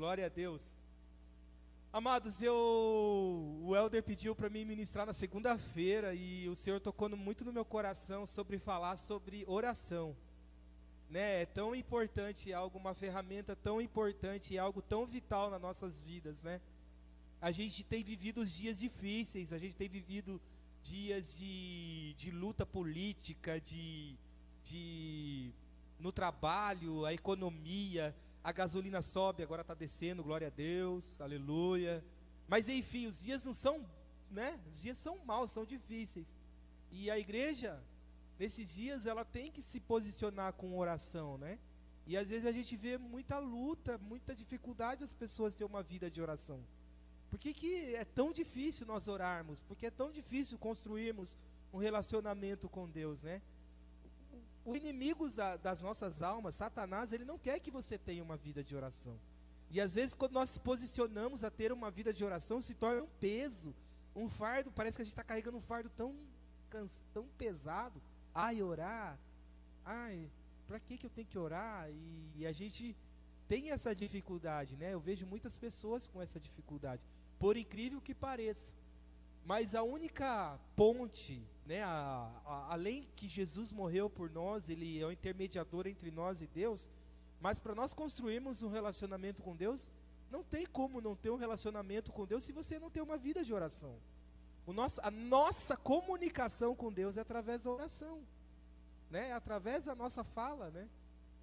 Glória a Deus. Amados, o Helder pediu para mim ministrar na segunda-feira e o Senhor tocou muito no meu coração sobre falar sobre oração, né? É tão importante, algo, uma ferramenta tão importante, algo tão vital nas nossas vidas, né? A gente tem vivido dias difíceis, a gente tem vivido dias de luta política, no trabalho, a economia. A gasolina sobe, agora está descendo, glória a Deus, aleluia. Mas enfim, os dias não são, né? Os dias são maus, são difíceis. E a igreja, nesses dias, ela tem que se posicionar com oração, né? E às vezes a gente vê muita luta, muita dificuldade as pessoas terem uma vida de oração. Por que é tão difícil nós orarmos? Porque é tão difícil construirmos um relacionamento com Deus, né? O inimigo das nossas almas, Satanás, ele não quer que você tenha uma vida de oração. E às vezes quando nós se posicionamos a ter uma vida de oração, se torna um peso, um fardo, parece que a gente está carregando um fardo tão pesado. Ai, orar, para que eu tenho que orar? E a gente tem essa dificuldade, né? Eu vejo muitas pessoas com essa dificuldade, por incrível que pareça. Mas a única ponte, né, além que Jesus morreu por nós, Ele é o intermediador entre nós e Deus, mas para nós construirmos um relacionamento com Deus, não tem como não ter um relacionamento com Deus se você não tem uma vida de oração. A nossa comunicação com Deus é através da oração, né, é através da nossa fala, né?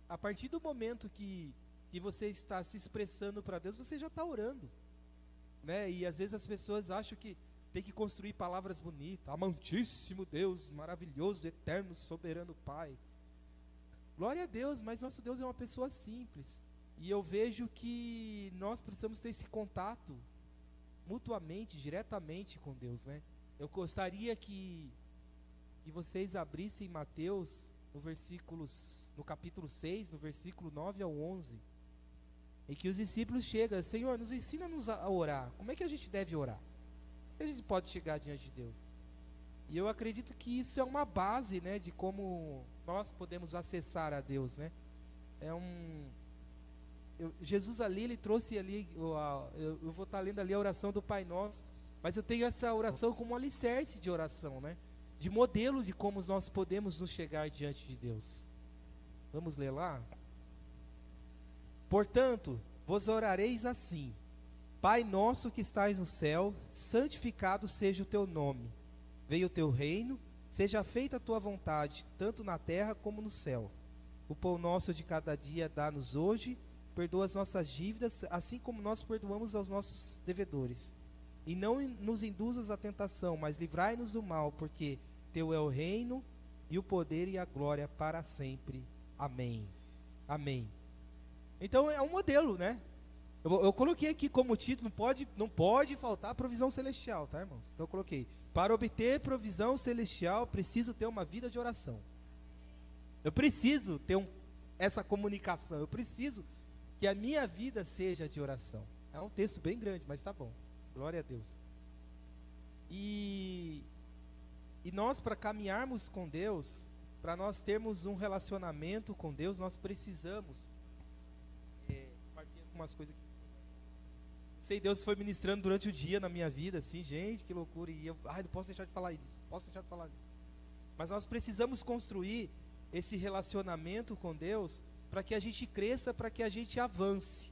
A partir do momento que você está se expressando para Deus, você já está orando, né? E às vezes as pessoas acham que tem que construir palavras bonitas. Amantíssimo Deus, maravilhoso, eterno, soberano Pai. Glória a Deus, mas nosso Deus é uma pessoa simples. E eu vejo que nós precisamos ter esse contato mutuamente, diretamente com Deus, né? Eu gostaria que vocês abrissem Mateus, no capítulo 6, no versículo 9 ao 11, em que os discípulos chegam: Senhor, nos ensina-nos a orar. Como é que a gente deve orar? A gente pode chegar diante de Deus. E eu acredito que isso é uma base, né, de como nós podemos acessar a Deus, né? Jesus ali, ele trouxe ali, eu vou estar lendo ali a oração do Pai Nosso, mas eu tenho essa oração como um alicerce de oração, né? De modelo de como nós podemos nos chegar diante de Deus. Vamos ler lá? Portanto, vos orareis assim: Pai nosso que estais no céu, santificado seja o teu nome. Venha o teu reino, seja feita a tua vontade, tanto na terra como no céu. O pão nosso de cada dia dá-nos hoje, perdoa as nossas dívidas, assim como nós perdoamos aos nossos devedores. E não nos induzas à tentação, mas livrai-nos do mal, porque teu é o reino, e o poder e a glória para sempre. Amém. Amém. Então é um modelo, né? Eu coloquei aqui como título: não pode faltar provisão celestial, tá, irmãos? Então eu coloquei: para obter provisão celestial, preciso ter uma vida de oração. Eu preciso ter essa comunicação. Eu preciso que a minha vida seja de oração. É um texto bem grande, mas tá bom. Glória a Deus. E nós, para caminharmos com Deus, para nós termos um relacionamento com Deus, nós precisamos partir algumas coisas que sei, Deus foi ministrando durante o dia na minha vida, assim, gente, que loucura. E eu não posso deixar de falar isso, Mas nós precisamos construir esse relacionamento com Deus para que a gente cresça, para que a gente avance.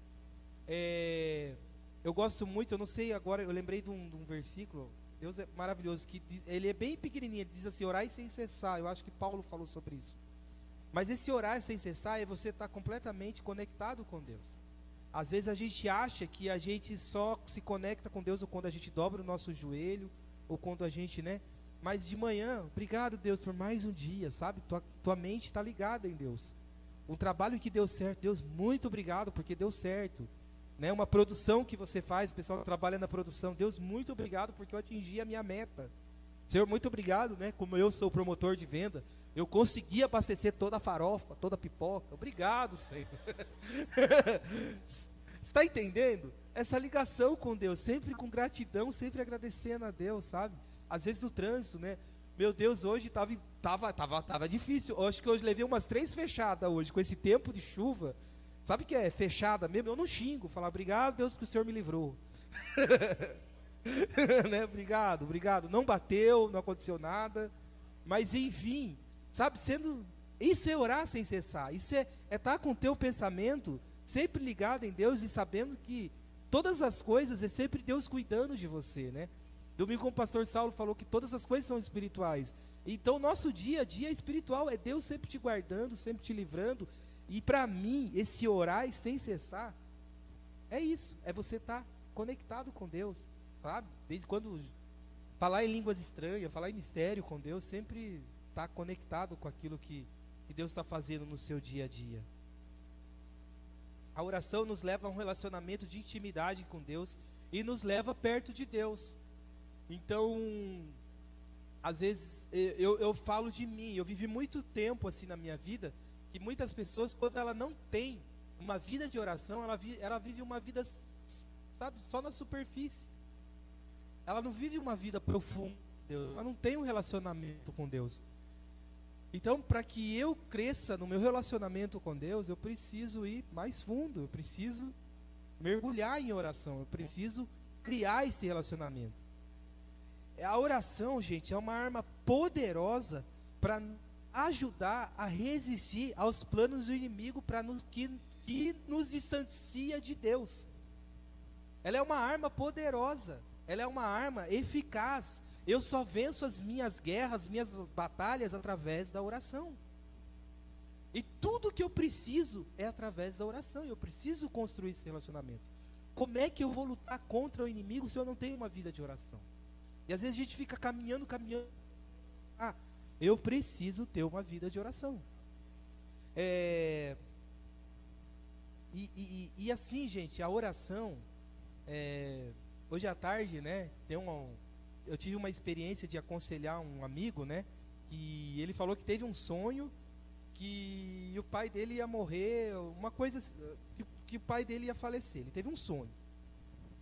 Eu gosto muito, eu não sei agora, eu lembrei de um versículo, Deus é maravilhoso, que ele é bem pequenininho, ele diz assim: orai sem cessar. Eu acho que Paulo falou sobre isso. Mas esse orar sem cessar é você estar completamente conectado com Deus. Às vezes a gente acha que a gente só se conecta com Deus ou quando a gente dobra o nosso joelho, ou quando a gente, né? Mas de manhã, obrigado Deus por mais um dia, sabe? Tua mente está ligada em Deus. Um trabalho que deu certo, Deus, muito obrigado porque deu certo. Né? Uma produção que você faz, o pessoal que trabalha na produção, Deus, muito obrigado porque eu atingi a minha meta. Senhor, muito obrigado, né? Como eu sou promotor de venda, eu consegui abastecer toda a farofa, toda a pipoca. Obrigado, Senhor. Está entendendo? Essa ligação com Deus, sempre com gratidão, sempre agradecendo a Deus, sabe? Às vezes no trânsito, né? Meu Deus, hoje tava difícil. Eu acho que hoje levei umas 3 fechadas hoje, com esse tempo de chuva. sabe que é fechada mesmo? Eu não xingo, falar obrigado, Deus, porque o Senhor me livrou. Né? Obrigado. Não bateu, não aconteceu nada. Mas enfim, sabe, isso é orar sem cessar. Isso é estar com o teu pensamento sempre ligado em Deus e sabendo que todas as coisas é sempre Deus cuidando de você, né? Domingo com o pastor Saulo falou que todas as coisas são espirituais. Então nosso dia a dia é espiritual, é Deus sempre te guardando, sempre te livrando. E para mim, esse orar sem cessar, é isso, é você estar conectado com Deus, sabe? Desde quando falar em línguas estranhas, falar em mistério com Deus, sempre estar conectado com aquilo que Deus está fazendo no seu dia a dia. A oração nos leva a um relacionamento de intimidade com Deus e nos leva perto de Deus. Então, às vezes, eu falo de mim, eu vivi muito tempo assim na minha vida, que muitas pessoas, quando ela não tem uma vida de oração, ela vive uma vida, sabe, só na superfície. Ela não vive uma vida profunda com Deus, ela não tem um relacionamento com Deus. Então, para que eu cresça no meu relacionamento com Deus, eu preciso ir mais fundo, eu preciso mergulhar em oração, eu preciso criar esse relacionamento. A oração, gente, é uma arma poderosa para ajudar a resistir aos planos do inimigo que nos distancia de Deus. Ela é uma arma poderosa, ela é uma arma eficaz. Eu só venço as minhas guerras, minhas batalhas através da oração. E tudo que eu preciso é através da oração. Eu preciso construir esse relacionamento. Como é que eu vou lutar contra o inimigo se eu não tenho uma vida de oração? E às vezes a gente fica caminhando. Eu preciso ter uma vida de oração. E assim, gente, a oração, hoje à tarde, né, eu tive uma experiência de aconselhar um amigo, né, que ele falou que teve um sonho que o pai dele ia morrer, uma coisa, que o pai dele ia falecer. Ele teve um sonho.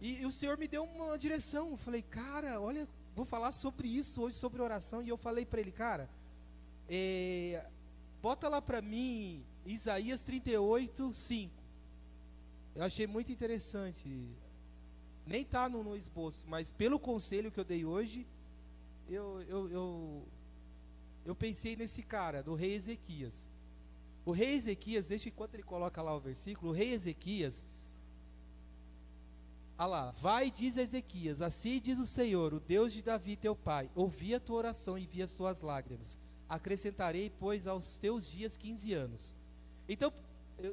E o Senhor me deu uma direção. Eu falei, cara, olha, vou falar sobre isso hoje, sobre oração. E eu falei para ele, cara, bota lá para mim Isaías 38:5. Eu achei muito interessante. Nem está no esboço, mas pelo conselho que eu dei hoje, eu pensei nesse cara, do rei Ezequias. O rei Ezequias, deixa enquanto ele coloca lá o versículo, o rei Ezequias, vai, diz Ezequias, assim diz o Senhor, o Deus de Davi teu pai, ouvi a tua oração e vi as tuas lágrimas, acrescentarei, pois, aos teus dias 15 anos. Então,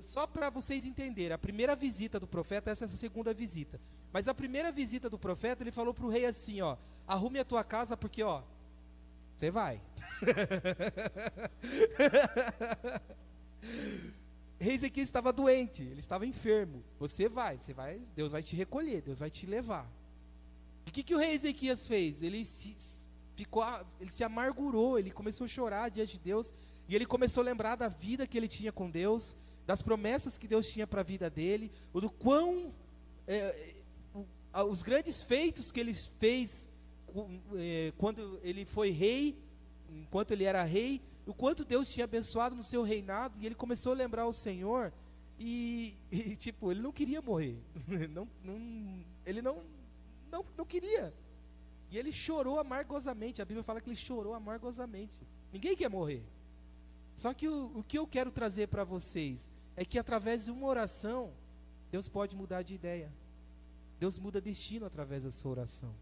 só para vocês entenderem, a primeira visita do profeta, essa é a segunda visita. Mas a primeira visita do profeta, ele falou para o rei assim, arrume a tua casa porque, você vai. Rei Ezequias estava doente, ele estava enfermo. Você vai, Deus vai te recolher, Deus vai te levar. E o que o rei Ezequias fez? Ele se amargurou, ele começou a chorar diante de Deus, e ele começou a lembrar da vida que ele tinha com Deus, das promessas que Deus tinha para a vida dele, do quão os grandes feitos que ele fez quando ele foi rei, enquanto ele era rei, o quanto Deus tinha abençoado no seu reinado, e ele começou a lembrar o Senhor, e ele não queria morrer, ele não queria, e ele chorou amargosamente. A Bíblia fala que ele chorou amargosamente. Ninguém quer morrer. Só que o que eu quero trazer para vocês é que através de uma oração, Deus pode mudar de ideia. Deus muda destino através da sua oração.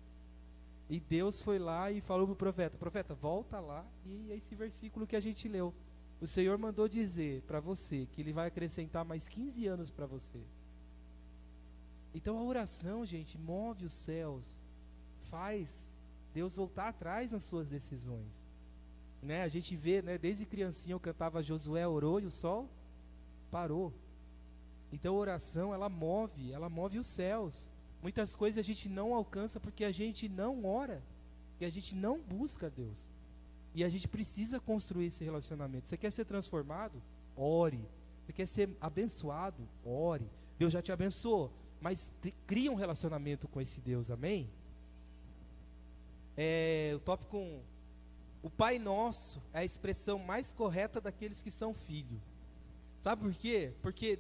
E Deus foi lá e falou para o profeta, volta lá, e esse versículo que a gente leu. O Senhor mandou dizer para você que Ele vai acrescentar mais 15 anos para você. Então a oração, gente, move os céus, faz Deus voltar atrás nas suas decisões. Né? A gente vê, né, desde criancinha eu cantava Josué orou e o sol parou. Então a oração, ela move os céus. Muitas coisas a gente não alcança porque a gente não ora, porque a gente não busca Deus. E a gente precisa construir esse relacionamento. Você quer ser transformado? Ore. Você quer ser abençoado? Ore. Deus já te abençoou, mas cria um relacionamento com esse Deus, amém? O tópico 1. O Pai Nosso é a expressão mais correta daqueles que são filhos. Sabe por quê? Porque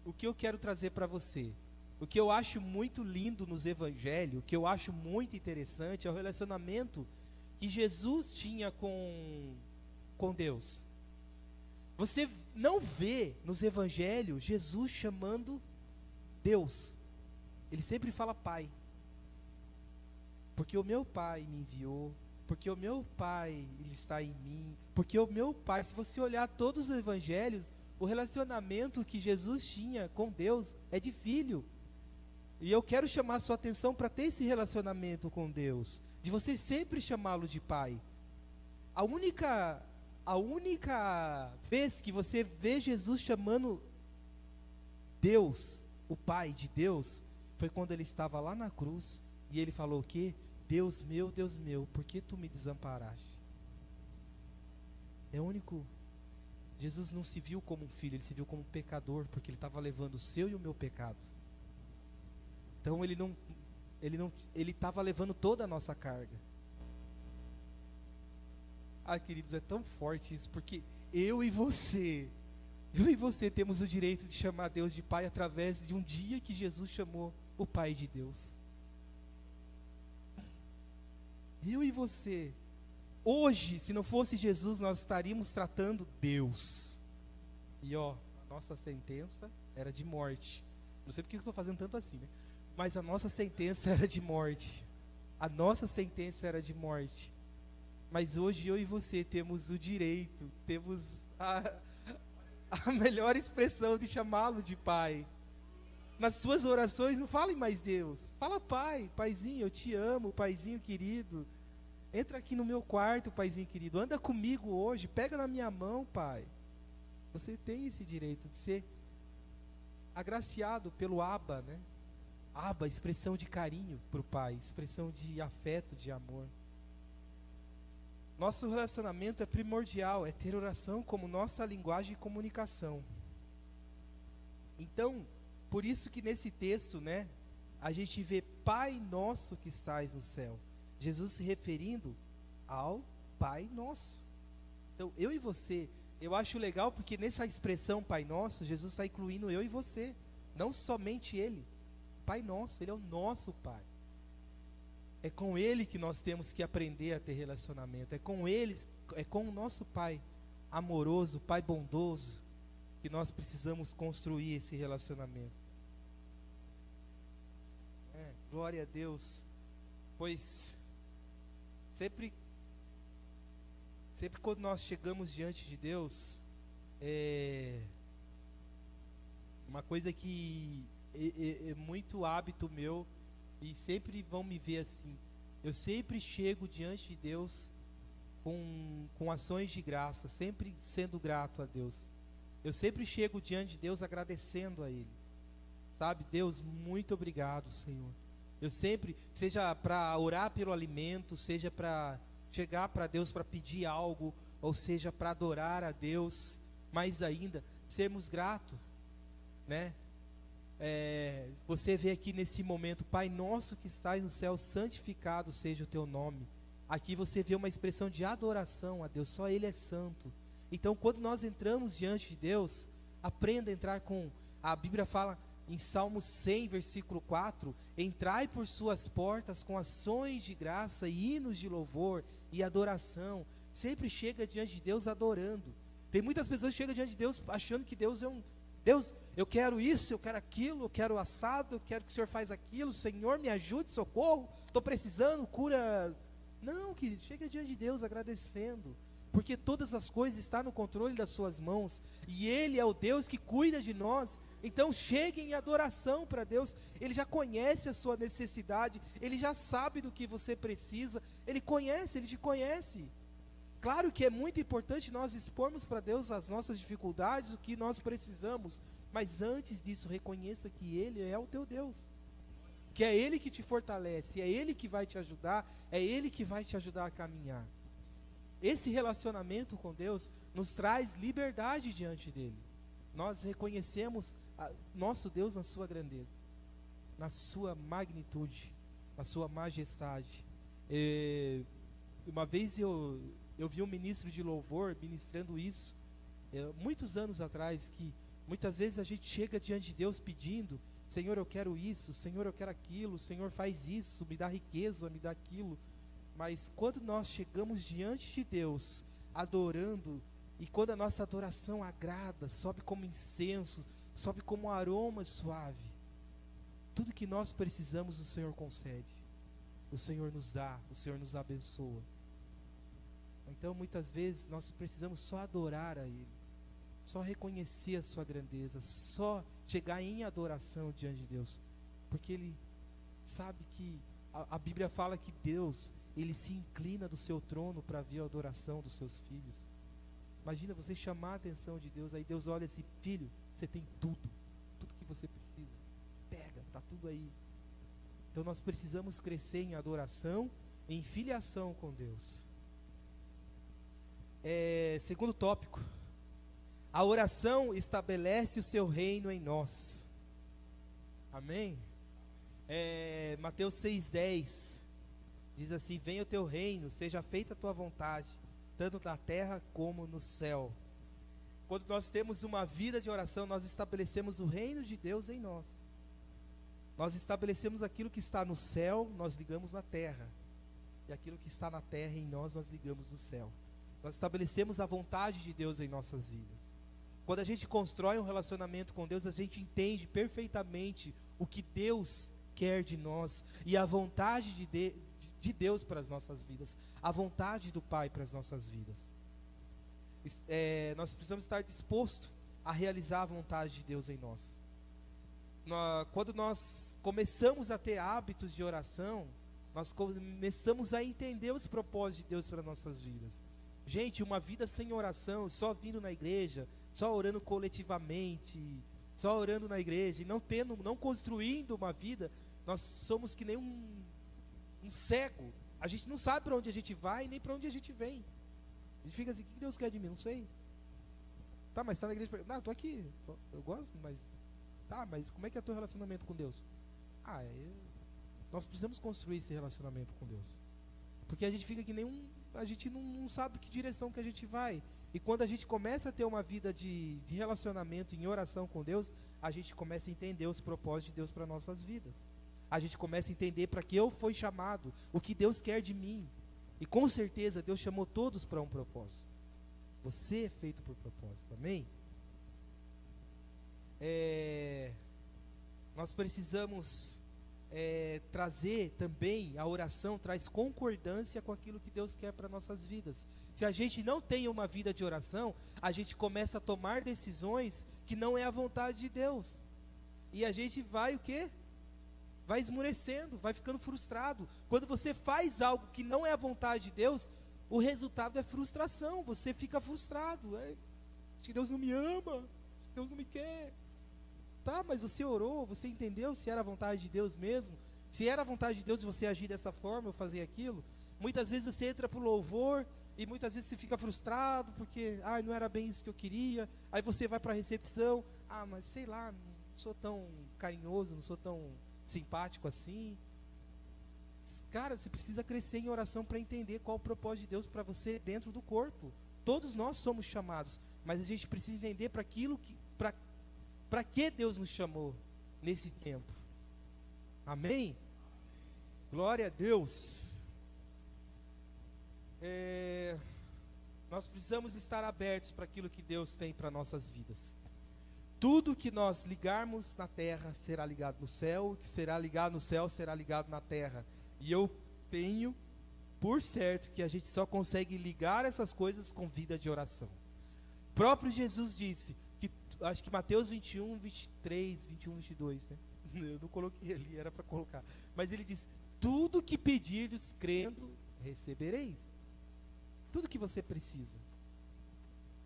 o que eu quero trazer para você, o que eu acho muito lindo nos evangelhos, o que eu acho muito interessante é o relacionamento que Jesus tinha com Deus. Você não vê nos evangelhos Jesus chamando Deus. Ele sempre fala Pai. Porque o meu Pai me enviou, porque o meu Pai ele está em mim, porque o meu Pai, se você olhar todos os evangelhos, o relacionamento que Jesus tinha com Deus é de filho. E eu quero chamar a sua atenção para ter esse relacionamento com Deus, de você sempre chamá-lo de Pai. A única vez que você vê Jesus chamando Deus, o Pai de Deus, foi quando ele estava lá na cruz, e ele falou o quê? Deus meu, por que tu me desamparaste? É o único. Jesus não se viu como um filho, ele se viu como um pecador, porque ele estava levando o seu e o meu pecado. Então ele estava levando toda a nossa carga. Ah, queridos, é tão forte isso, porque eu e você temos o direito de chamar Deus de Pai através de um dia que Jesus chamou o Pai de Deus. Eu e você, hoje, se não fosse Jesus, nós estaríamos tratando Deus. E a nossa sentença era de morte. Não sei porque eu estou fazendo tanto assim, né? Mas a nossa sentença era de morte. A nossa sentença era de morte. Mas hoje eu e você temos o direito, temos a melhor expressão de chamá-lo de Pai. Nas suas orações não fale mais Deus, fala Pai, Paizinho, eu te amo, Paizinho querido. Entra aqui no meu quarto, Paizinho querido, anda comigo hoje, pega na minha mão, Pai. Você tem esse direito de ser agraciado pelo Abba, né? Abba, expressão de carinho para o Pai, expressão de afeto, de amor. Nosso relacionamento é primordial, é ter oração como nossa linguagem de comunicação. Então, por isso que nesse texto, né, a gente vê Pai nosso que estais no céu. Jesus se referindo ao Pai nosso. Então, eu e você, eu acho legal porque nessa expressão Pai nosso, Jesus está incluindo eu e você, não somente Ele. Pai nosso, Ele é o nosso Pai. É com Ele que nós temos que aprender a ter relacionamento. É com o nosso Pai amoroso, Pai bondoso, que nós precisamos construir esse relacionamento. Glória a Deus. Pois sempre quando nós chegamos diante de Deus, uma coisa que é muito hábito meu, e sempre vão me ver assim, eu sempre chego diante de Deus com ações de graça, sempre sendo grato a Deus. Eu sempre chego diante de Deus agradecendo a Ele, sabe? Deus, muito obrigado, Senhor. Eu sempre, seja para orar pelo alimento, seja para chegar para Deus para pedir algo, ou seja para adorar a Deus, mais ainda, sermos gratos, né? Você vê aqui nesse momento, Pai nosso que estás no céu, santificado seja o teu nome. Aqui você vê uma expressão de adoração a Deus, só Ele é santo. Então quando nós entramos diante de Deus, aprenda a entrar com, a Bíblia fala em Salmo 100, versículo 4, entrai por suas portas com ações de graça e hinos de louvor e adoração. Sempre chega diante de Deus adorando. Tem muitas pessoas que chegam diante de Deus achando que Deus é Deus, eu quero isso, eu quero aquilo, eu quero assado, eu quero que o Senhor faz aquilo, Senhor me ajude, socorro, estou precisando, cura. Não, querido, chega diante de Deus agradecendo, porque todas as coisas estão no controle das suas mãos, e Ele é o Deus que cuida de nós. Então cheguem em adoração para Deus. Ele já conhece a sua necessidade, Ele já sabe do que você precisa, Ele conhece, Ele te conhece. Claro que é muito importante nós expormos para Deus as nossas dificuldades, o que nós precisamos, mas antes disso reconheça que Ele é o teu Deus, que é Ele que te fortalece, é Ele que vai te ajudar, é Ele que vai te ajudar a caminhar. Esse relacionamento com Deus nos traz liberdade diante dEle. Nós reconhecemos nosso Deus na sua grandeza, na sua magnitude, na sua majestade. Uma vez eu vi um ministro de louvor ministrando isso, muitos anos atrás, que Muitas vezes a gente chega diante de Deus pedindo: Senhor, eu quero isso, Senhor, eu quero aquilo, Senhor, faz isso, me dá riqueza, me dá aquilo. Mas quando nós chegamos diante de Deus, adorando, e quando a nossa adoração agrada, sobe como incenso, sobe como um aroma suave, tudo que nós precisamos o Senhor concede, o Senhor nos dá, o Senhor nos abençoa. Então muitas vezes nós precisamos só adorar a Ele, só reconhecer a sua grandeza, só chegar em adoração diante de Deus, porque Ele sabe que a Bíblia fala que Deus, Ele se inclina do seu trono para ver a adoração dos seus filhos. Imagina você chamar a atenção de Deus, aí Deus olha assim: filho, você tem tudo que você precisa, pega, está tudo aí. Então nós precisamos crescer em adoração, em filiação com Deus. Segundo tópico, a oração estabelece o seu reino em nós. Amém? Mateus 6,10 diz assim: venha o teu reino, seja feita a tua vontade, tanto na terra como no céu. Quando nós temos uma vida de oração, nós estabelecemos o reino de Deus em nós. Nós estabelecemos aquilo que está no céu, nós ligamos na terra, e aquilo que está na terra em nós, nós ligamos no céu. Nós estabelecemos a vontade de Deus em nossas vidas. Quando a gente constrói um relacionamento com Deus, a gente entende perfeitamente o que Deus quer de nós e a vontade de Deus para as nossas vidas, a vontade do Pai para as nossas vidas. Nós precisamos estar dispostos a realizar a vontade de Deus em nós. Quando nós começamos a ter hábitos de oração, nós começamos a entender os propósitos de Deus para as nossas vidas. Gente, uma vida sem oração, só vindo na igreja, só orando coletivamente, só orando na igreja, e não construindo uma vida, nós somos que nem um cego. A gente não sabe para onde a gente vai, nem para onde a gente vem. A gente fica assim: o que Deus quer de mim? Não sei. Tá, mas está na igreja? Não, estou aqui, eu gosto, mas... Tá, mas como é que é o teu relacionamento com Deus? Nós precisamos construir esse relacionamento com Deus. Porque a gente fica que nem a gente não sabe que direção que a gente vai. E quando a gente começa a ter uma vida de relacionamento em oração com Deus, a gente começa a entender os propósitos de Deus para nossas vidas. A gente começa a entender para que eu fui chamado, o que Deus quer de mim. E com certeza Deus chamou todos para um propósito. Você é feito por propósito, amém? Nós precisamos trazer também, a oração traz concordância com aquilo que Deus quer para nossas vidas. Se a gente não tem uma vida de oração, a gente começa a tomar decisões que não é a vontade de Deus, e a gente vai o quê? Vai esmurecendo, vai ficando frustrado. Quando você faz algo que não é a vontade de Deus, o resultado é frustração, você fica frustrado. Acho que Deus não me ama, Deus não me quer. Tá, mas você orou, você entendeu se era a vontade de Deus mesmo? Se era a vontade de Deus você agir dessa forma ou fazer aquilo? Muitas vezes você entra para o louvor e muitas vezes você fica frustrado porque não era bem isso que eu queria. Aí você vai para a recepção: mas sei lá, não sou tão carinhoso, não sou tão simpático assim. Cara, você precisa crescer em oração para entender qual o propósito de Deus para você dentro do corpo. Todos nós somos chamados, mas a gente precisa entender para que Deus nos chamou nesse tempo. Amém? Glória a Deus. Nós precisamos estar abertos para aquilo que Deus tem para nossas vidas. Tudo que nós ligarmos na terra será ligado no céu, o que será ligado no céu será ligado na terra. E eu tenho por certo que a gente só consegue ligar essas coisas com vida de oração. O próprio Jesus disse, acho que Mateus 21, 23, 21, 22, né? Eu não coloquei ali, era para colocar. Mas ele diz: tudo que pedirdes crendo, recebereis. Tudo que você precisa.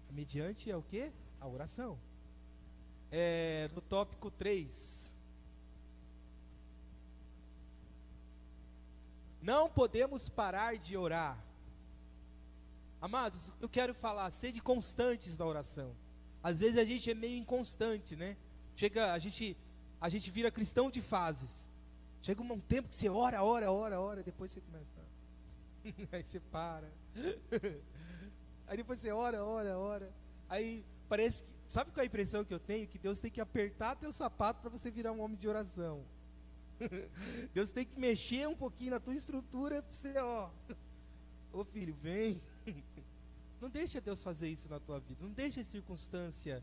Mediante o quê? A oração. No tópico 3. Não podemos parar de orar. Amados, eu quero falar, sede constantes na oração. Às vezes a gente é meio inconstante, né? A gente vira cristão de fases. Chega um tempo que você ora, depois você começa. Aí você para. Aí depois você ora. Aí parece que Sabe qual é a impressão que eu tenho? Que Deus tem que apertar teu sapato para você virar um homem de oração. Deus tem que mexer um pouquinho na tua estrutura para você, ô filho, vem. Não deixa Deus fazer isso na tua vida. Não deixa a circunstância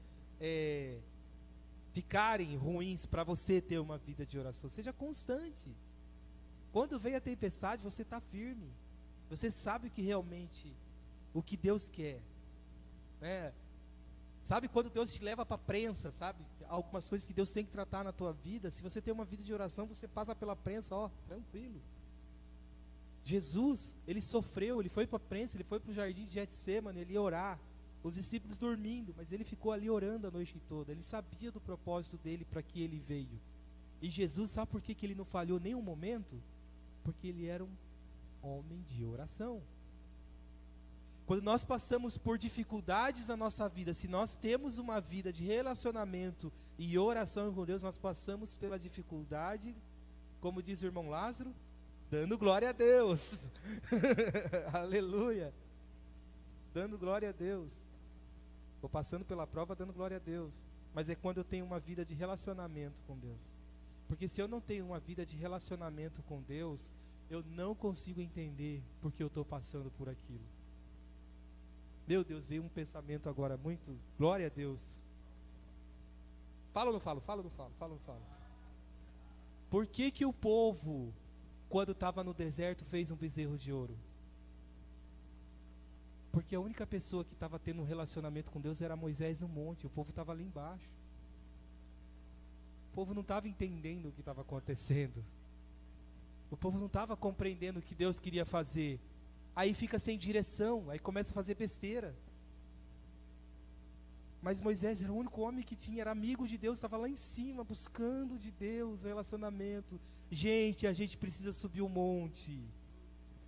ficarem ruins para você ter uma vida de oração. Seja constante. Quando vem a tempestade, você está firme. Você sabe o que Deus quer. Sabe quando Deus te leva para a prensa, sabe? Algumas coisas que Deus tem que tratar na tua vida. Se você tem uma vida de oração, você passa pela prensa, tranquilo. Jesus, ele sofreu, ele foi para a prensa, ele foi para o jardim de Getsemane, ele ia orar. Os discípulos dormindo, mas ele ficou ali orando a noite toda. Ele sabia do propósito dele para que ele veio. E Jesus, sabe por que ele não falhou nem um momento? Porque ele era um homem de oração. Quando nós passamos por dificuldades na nossa vida, se nós temos uma vida de relacionamento e oração com Deus, nós passamos pela dificuldade, como diz o irmão Lázaro, dando glória a Deus. Aleluia. Dando glória a Deus. Vou passando pela prova dando glória a Deus. Mas é quando eu tenho uma vida de relacionamento com Deus. Porque se eu não tenho uma vida de relacionamento com Deus, eu não consigo entender porque eu estou passando por aquilo. Meu Deus, veio um pensamento agora muito, glória a Deus. Fala ou não falo? Fala ou não falo? Fala ou não falo? Por que o povo, quando estava no deserto, fez um bezerro de ouro? Porque a única pessoa que estava tendo um relacionamento com Deus era Moisés no monte, o povo estava ali embaixo. O povo não estava entendendo o que estava acontecendo. O povo não estava compreendendo o que Deus queria fazer. Aí fica sem direção, aí começa a fazer besteira. Mas Moisés era o único homem que era amigo de Deus, estava lá em cima, buscando de Deus o relacionamento. Gente, a gente precisa subir o monte.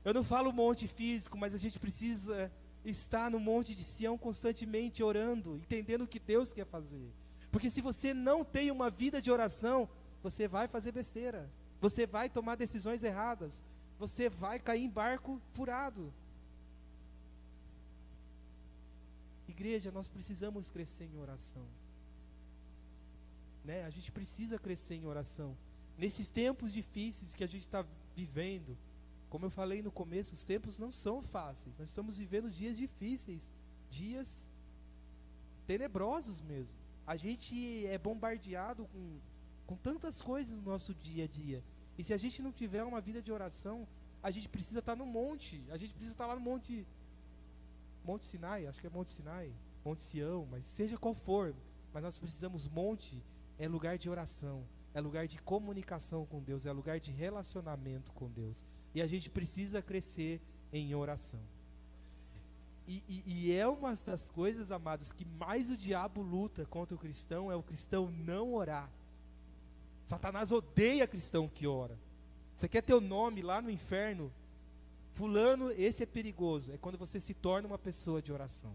Eu não falo monte físico, mas a gente precisa estar no monte de Sião constantemente orando, entendendo o que Deus quer fazer. Porque se você não tem uma vida de oração, você vai fazer besteira. Você vai tomar decisões erradas. Você vai cair em barco furado. Igreja, nós precisamos crescer em oração. A gente precisa crescer em oração. Nesses tempos difíceis que a gente está vivendo, como eu falei no começo, os tempos não são fáceis. Nós estamos vivendo dias difíceis, dias tenebrosos mesmo. A gente é bombardeado com tantas coisas no nosso dia a dia. E se a gente não tiver uma vida de oração, a gente precisa estar no monte. A gente precisa estar lá no Monte Sinai, acho que é Monte Sinai, Monte Sião, mas seja qual for. Mas nós precisamos, monte é lugar de oração, é lugar de comunicação com Deus, é lugar de relacionamento com Deus. E a gente precisa crescer em oração. E é uma das coisas, amados, que mais o diabo luta contra o cristão, é o cristão não orar. Satanás odeia cristão que ora. Você quer ter o nome lá no inferno? Fulano, esse é perigoso. É quando você se torna uma pessoa de oração.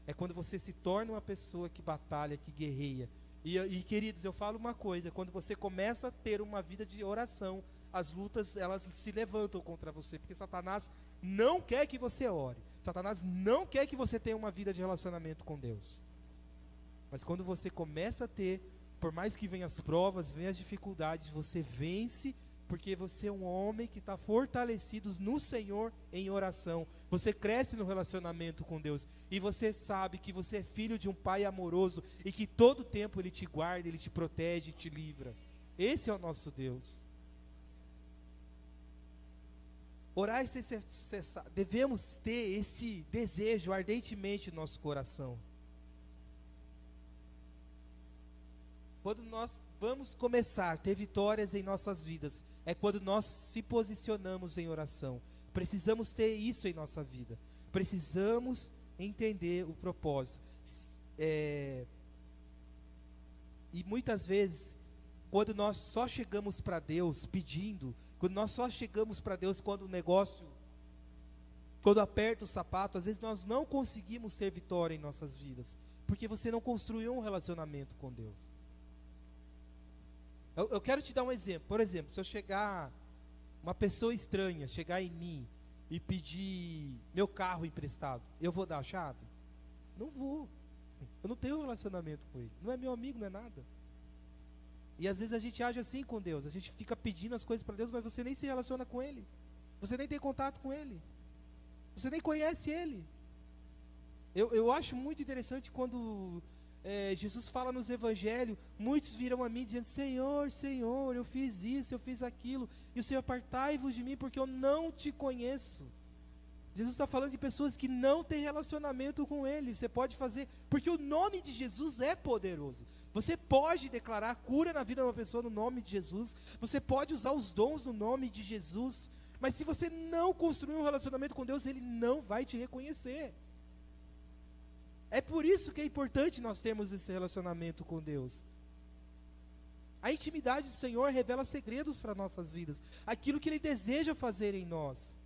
É quando você se torna uma pessoa que batalha, que guerreia. E queridos, eu falo uma coisa, quando você começa a ter uma vida de oração, as lutas, elas se levantam contra você, porque Satanás não quer que você ore. Satanás não quer que você tenha uma vida de relacionamento com Deus. Mas quando você começa a ter, por mais que venham as provas, venham as dificuldades, você vence, porque você é um homem que está fortalecido no Senhor em oração. Você cresce no relacionamento com Deus. E você sabe que você é filho de um Pai amoroso e que todo tempo Ele te guarda, Ele te protege e te livra. Esse é o nosso Deus. Orar e cessar. Devemos ter esse desejo ardentemente no nosso coração. Quando nós vamos começar a ter vitórias em nossas vidas, é quando nós se posicionamos em oração. Precisamos ter isso em nossa vida. Precisamos entender o propósito. E muitas vezes, quando nós só chegamos para Deus pedindo, quando nós só chegamos para Deus quando o negócio, quando aperta o sapato, às vezes nós não conseguimos ter vitória em nossas vidas, porque você não construiu um relacionamento com Deus. Eu quero te dar um exemplo. Por exemplo, se eu chegar, uma pessoa estranha, chegar em mim e pedir meu carro emprestado, eu vou dar a chave? Não vou. Eu não tenho um relacionamento com Ele. Não é meu amigo, não é nada. E às vezes a gente age assim com Deus. A gente fica pedindo as coisas para Deus, mas você nem se relaciona com Ele. Você nem tem contato com Ele. Você nem conhece Ele. Eu acho muito interessante quando Jesus fala nos evangelhos, muitos virão a mim dizendo: Senhor, Senhor, eu fiz isso, eu fiz aquilo, e o Senhor, apartai-vos de mim, porque eu não te conheço. Jesus está falando de pessoas que não têm relacionamento com Ele. Você pode fazer, porque o nome de Jesus é poderoso. Você pode declarar cura na vida de uma pessoa no nome de Jesus. Você pode usar os dons no nome de Jesus. Mas se você não construir um relacionamento com Deus, Ele não vai te reconhecer. É por isso que é importante nós termos esse relacionamento com Deus. A intimidade do Senhor revela segredos para nossas vidas, aquilo que Ele deseja fazer em nós.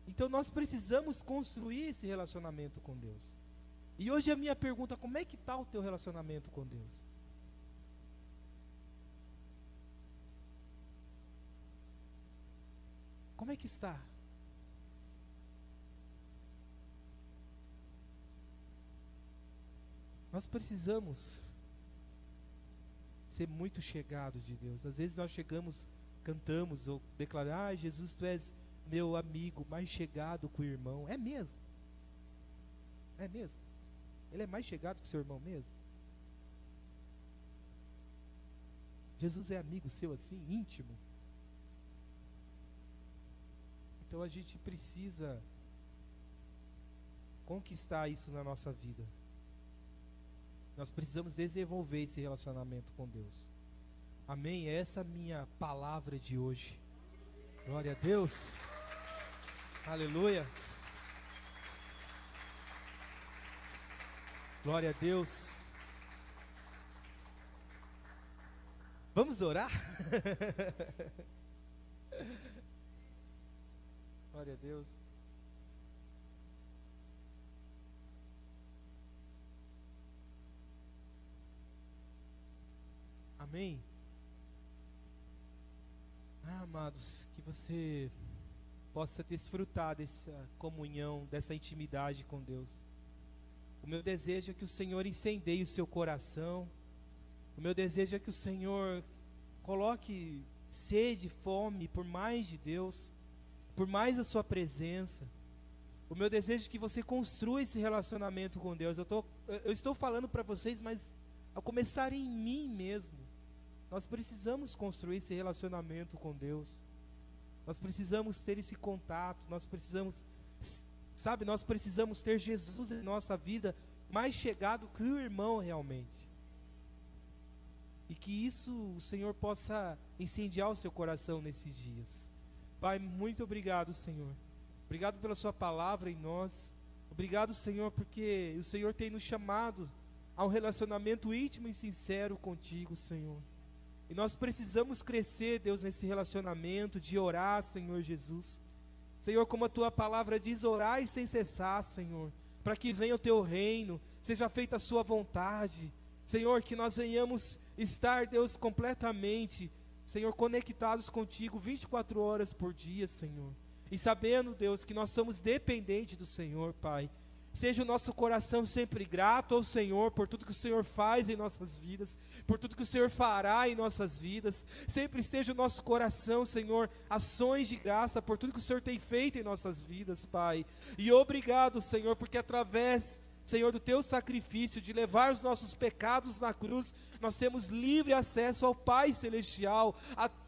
Então nós precisamos construir esse relacionamento com Deus. E hoje a minha pergunta: como é que está o teu relacionamento com Deus? Como é que está? Nós precisamos ser muito chegados de Deus. Às vezes nós chegamos, cantamos ou declaramos: Jesus, tu és meu amigo mais chegado que o irmão. É mesmo? É mesmo? Ele é mais chegado que o seu irmão mesmo? Jesus é amigo seu assim, íntimo? Então a gente precisa conquistar isso na nossa vida. Nós precisamos desenvolver esse relacionamento com Deus. Amém? Essa é a minha palavra de hoje. Glória a Deus. Aleluia. Glória a Deus. Vamos orar? Glória a Deus. Amém? Amados, que você possa desfrutar dessa comunhão, dessa intimidade com Deus. O meu desejo é que o Senhor incendeie o seu coração. O meu desejo é que o Senhor coloque sede, fome por mais de Deus, por mais a sua presença. O meu desejo é que você construa esse relacionamento com Deus. Eu estou falando para vocês, mas ao começar em mim mesmo, nós precisamos construir esse relacionamento com Deus. Nós precisamos ter esse contato. Nós precisamos, nós precisamos ter Jesus em nossa vida mais chegado que o irmão realmente. E que isso o Senhor possa incendiar o seu coração nesses dias. Pai, muito obrigado, Senhor. Obrigado pela sua palavra em nós. Obrigado, Senhor, porque o Senhor tem nos chamado a um relacionamento íntimo e sincero contigo, Senhor. E nós precisamos crescer, Deus, nesse relacionamento, de orar, Senhor Jesus. Senhor, como a tua palavra diz, orai sem cessar, Senhor, para que venha o teu reino, seja feita a sua vontade. Senhor, que nós venhamos estar, Deus, completamente, Senhor, conectados contigo 24 horas por dia, Senhor. E sabendo, Deus, que nós somos dependentes do Senhor, Pai. Seja o nosso coração sempre grato ao Senhor por tudo que o Senhor faz em nossas vidas, por tudo que o Senhor fará em nossas vidas. Sempre esteja o nosso coração, Senhor, ações de graça por tudo que o Senhor tem feito em nossas vidas, Pai. E obrigado, Senhor, porque através, Senhor, do teu sacrifício de levar os nossos pecados na cruz, nós temos livre acesso ao Pai Celestial,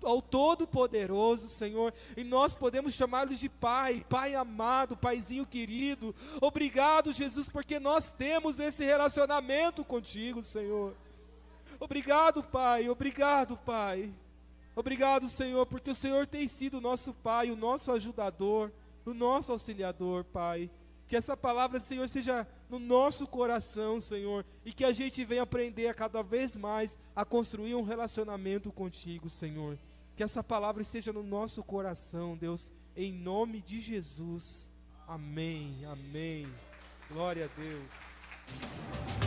ao Todo-Poderoso, Senhor, e nós podemos chamá-los de Pai, Pai amado, Paizinho querido. Obrigado, Jesus, porque nós temos esse relacionamento contigo, Senhor. Obrigado, Pai, obrigado, Pai. Obrigado, Senhor, porque o Senhor tem sido o nosso Pai, o nosso ajudador, o nosso auxiliador, Pai. Que essa palavra, Senhor, seja no nosso coração, Senhor, e que a gente venha aprender a cada vez mais a construir um relacionamento contigo, Senhor. Que essa palavra esteja no nosso coração, Deus, em nome de Jesus. Amém, amém. Glória a Deus.